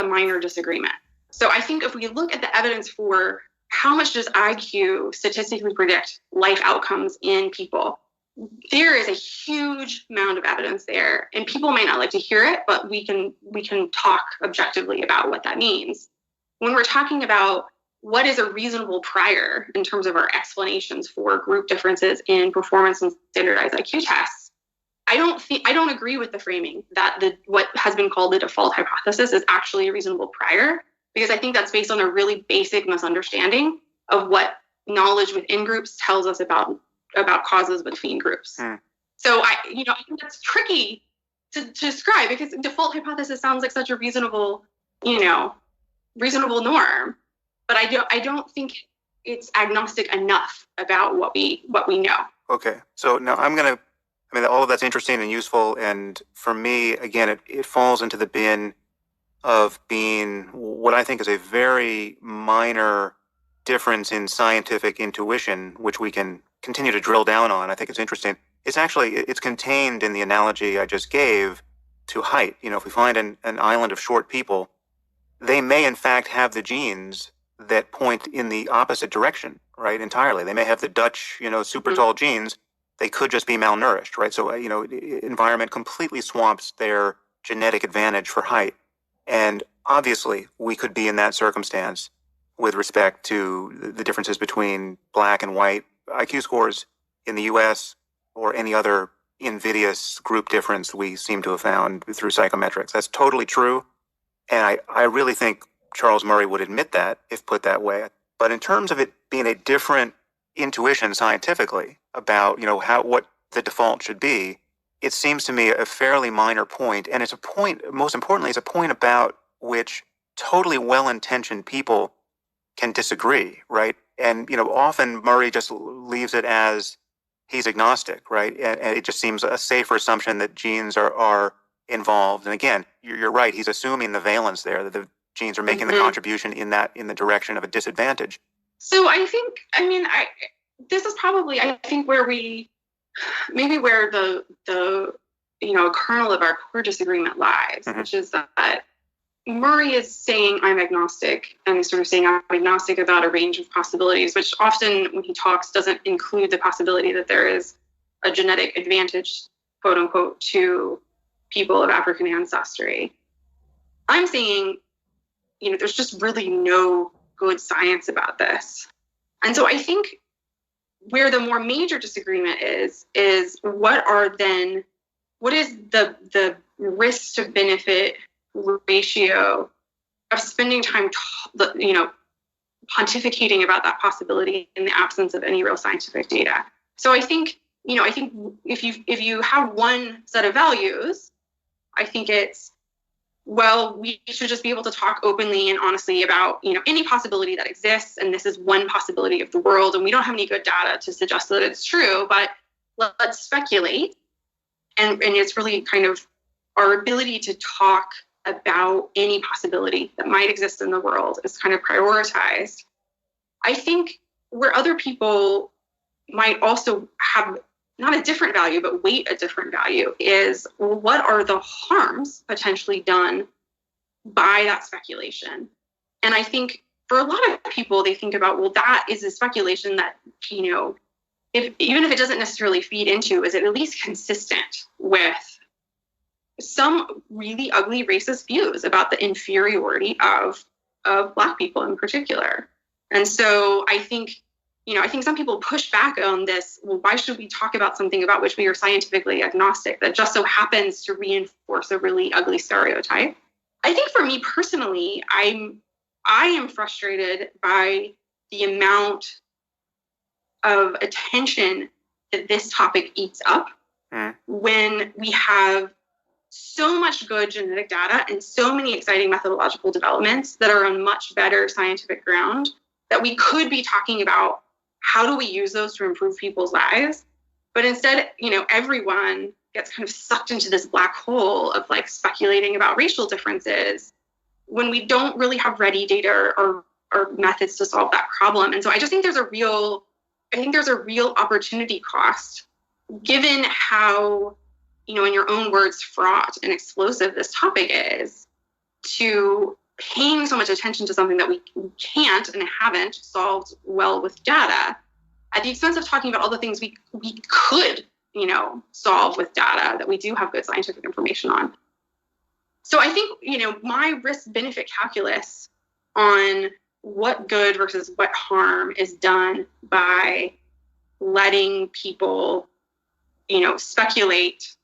a minor disagreement. So I think if we look at the evidence for how much does IQ statistically predict life outcomes in people, there is a huge amount of evidence there, and people might not like to hear it, but we can talk objectively about what that means. When we're talking about what is a reasonable prior in terms of our explanations for group differences in performance and standardized IQ tests, I don't agree with the framing that what has been called the default hypothesis is actually a reasonable prior, because I think that's based on a really basic misunderstanding of what knowledge within groups tells us about causes between groups. So I think that's tricky to describe, because default hypothesis sounds like such a reasonable norm, but I don't think it's agnostic enough about what we know. Okay, so now all of that's interesting and useful, and for me, again, it falls into the bin of being what I think is a very minor difference in scientific intuition, which we can continue to drill down on. I think it's interesting. It's contained in the analogy I just gave to height. If we find an island of short people, they may in fact have the genes that point in the opposite direction, right? Entirely. They may have the Dutch, super tall genes. They could just be malnourished, right? So, environment completely swamps their genetic advantage for height. And obviously, we could be in that circumstance with respect to the differences between black and white IQ scores in the U.S. or any other invidious group difference we seem to have found through psychometrics. That's totally true. And I really think Charles Murray would admit that if put that way. But in terms of it being a different intuition scientifically about, what the default should be, it seems to me a fairly minor point. And it's a point, most importantly, it's a point about which totally well-intentioned people can disagree, right? And, often Murray just leaves it as he's agnostic, right? And it just seems a safer assumption that genes are involved. And again, you're right. He's assuming the valence there, that the genes are making the contribution in the direction of a disadvantage. So I think, this is probably, where the kernel of our core disagreement lies, which is that Murray is saying I'm agnostic, and he's sort of saying I'm agnostic about a range of possibilities, which often when he talks doesn't include the possibility that there is a genetic advantage, quote unquote, to people of African ancestry. I'm saying, there's just really no good science about this. And so I think where the more major disagreement is what is the risk to benefit ratio of spending time, pontificating about that possibility in the absence of any real scientific data. So I think if you have one set of values, I think it's, well, we should just be able to talk openly and honestly about, any possibility that exists. And this is one possibility of the world. And we don't have any good data to suggest that it's true, but let's speculate. And it's really kind of our ability to talk about any possibility that might exist in the world is kind of prioritized. I think where other people might also have not a different value, but weight a different value is, well, what are the harms potentially done by that speculation? And I think for a lot of people, they think about, well, that is a speculation that, even if it doesn't necessarily feed into, is it at least consistent with some really ugly racist views about the inferiority of Black people in particular. And so I think some people push back on this. Well, why should we talk about something about which we are scientifically agnostic that just so happens to reinforce a really ugly stereotype? I think for me personally, I am frustrated by the amount of attention that this topic eats up when we have so much good genetic data and so many exciting methodological developments that are on much better scientific ground that we could be talking about how do we use those to improve people's lives. But instead, everyone gets kind of sucked into this black hole of speculating about racial differences when we don't really have ready data or methods to solve that problem. And so I just think there's a real opportunity cost given how, in your own words, fraught and explosive this topic is, to paying so much attention to something that we can't and haven't solved well with data at the expense of talking about all the things we could, solve with data that we do have good scientific information on. So I think, my risk-benefit calculus on what good versus what harm is done by letting people, speculate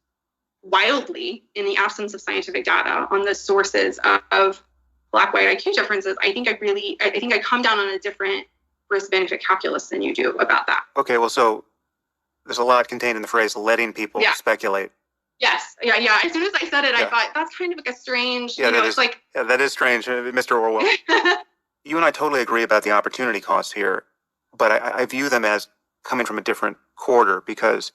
wildly in the absence of scientific data on the sources of Black-white IQ differences, I think I come down on a different risk-benefit calculus than you do about that. Okay, well, so there's a lot contained in the phrase letting people speculate. Yes. Yeah. As soon as I said it, I thought that's kind of like a strange, it's like... Yeah, that is strange, Mr. Orwell. You and I totally agree about the opportunity costs here, but I view them as coming from a different quarter because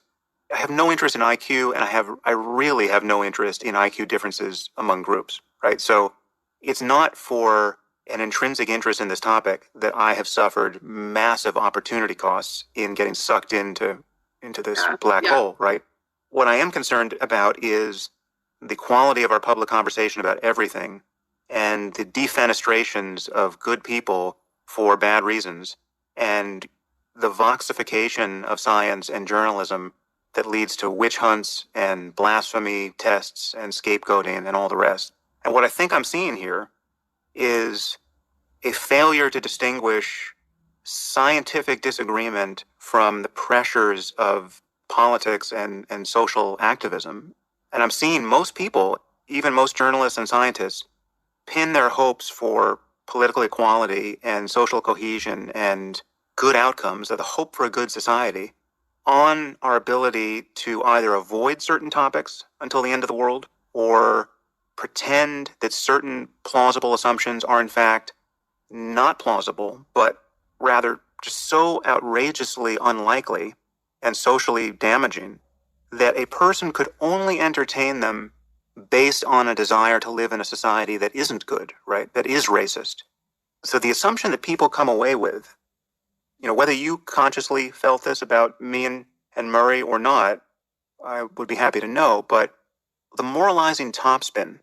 I have no interest in IQ and I really have no interest in IQ differences among groups, right? So it's not for an intrinsic interest in this topic that I have suffered massive opportunity costs in getting sucked into this black hole, right? What I am concerned about is the quality of our public conversation about everything and the defenestrations of good people for bad reasons and the voxification of science and journalism that leads to witch hunts and blasphemy tests and scapegoating and all the rest. And what I think I'm seeing here is a failure to distinguish scientific disagreement from the pressures of politics and social activism. And I'm seeing most people, even most journalists and scientists, pin their hopes for political equality and social cohesion and good outcomes, or the hope for a good society, on our ability to either avoid certain topics until the end of the world or pretend that certain plausible assumptions are in fact not plausible, but rather just so outrageously unlikely and socially damaging that a person could only entertain them based on a desire to live in a society that isn't good, right? That is racist. So the assumption that people come away with, whether you consciously felt this about me and Murray or not, I would be happy to know, but the moralizing topspin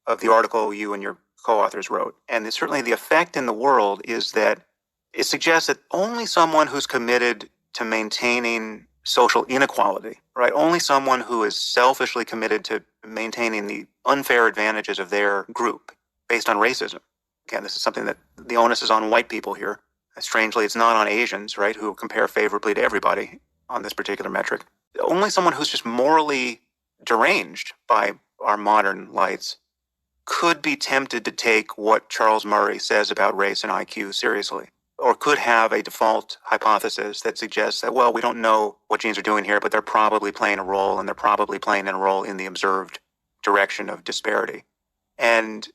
of the article you and your co-authors wrote, and certainly the effect in the world, is that it suggests that only someone who's committed to maintaining social inequality, right? Only someone who is selfishly committed to maintaining the unfair advantages of their group based on racism. Again, this is something that the onus is on white people here. Strangely, it's not on Asians, right, who compare favorably to everybody on this particular metric. Only someone who's just morally deranged by our modern lights could be tempted to take what Charles Murray says about race and IQ seriously, or could have a default hypothesis that suggests that, well, we don't know what genes are doing here, but they're probably playing a role, and they're probably playing a role in the observed direction of disparity. And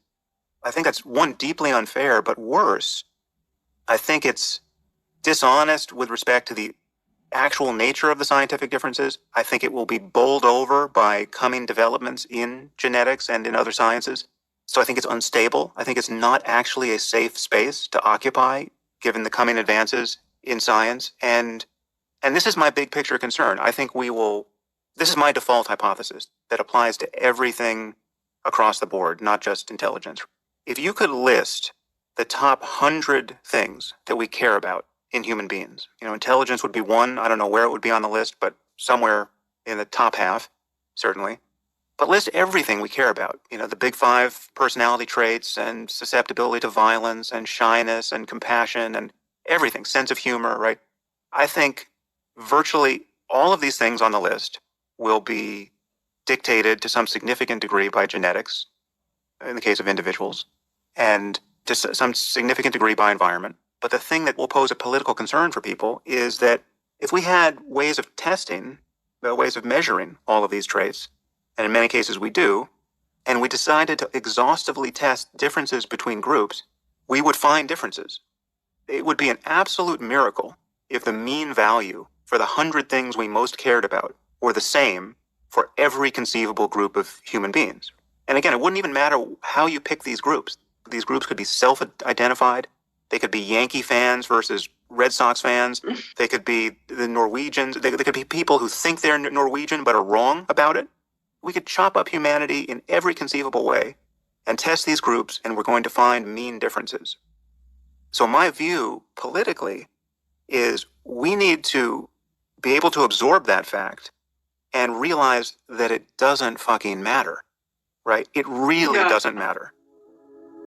I think that's, one, deeply unfair, but worse, I think it's dishonest with respect to the actual nature of the scientific differences. I think it will be bowled over by coming developments in genetics and in other sciences. So I think it's unstable. I think it's not actually a safe space to occupy, given the coming advances in science. And this is my big picture concern. I think this is my default hypothesis that applies to everything across the board, not just intelligence. If you could list the top 100 things that we care about in human beings, intelligence would be one. I don't know where it would be on the list, but somewhere in the top half, certainly. But list everything we care about, the big 5 personality traits and susceptibility to violence and shyness and compassion and everything, sense of humor, right? I think virtually all of these things on the list will be dictated to some significant degree by genetics, in the case of individuals, and to some significant degree by environment. But the thing that will pose a political concern for people is that if we had ways of testing, ways of measuring all of these traits, and in many cases we do, and we decided to exhaustively test differences between groups, we would find differences. It would be an absolute miracle if the mean value for the 100 things we most cared about were the same for every conceivable group of human beings. And again, it wouldn't even matter how you pick these groups. These groups could be self-identified. They could be Yankee fans versus Red Sox fans. They could be the Norwegians. They could be people who think they're Norwegian but are wrong about it. We could chop up humanity in every conceivable way and test these groups, and we're going to find mean differences. So my view politically is we need to be able to absorb that fact and realize that it doesn't fucking matter, right? It really doesn't matter.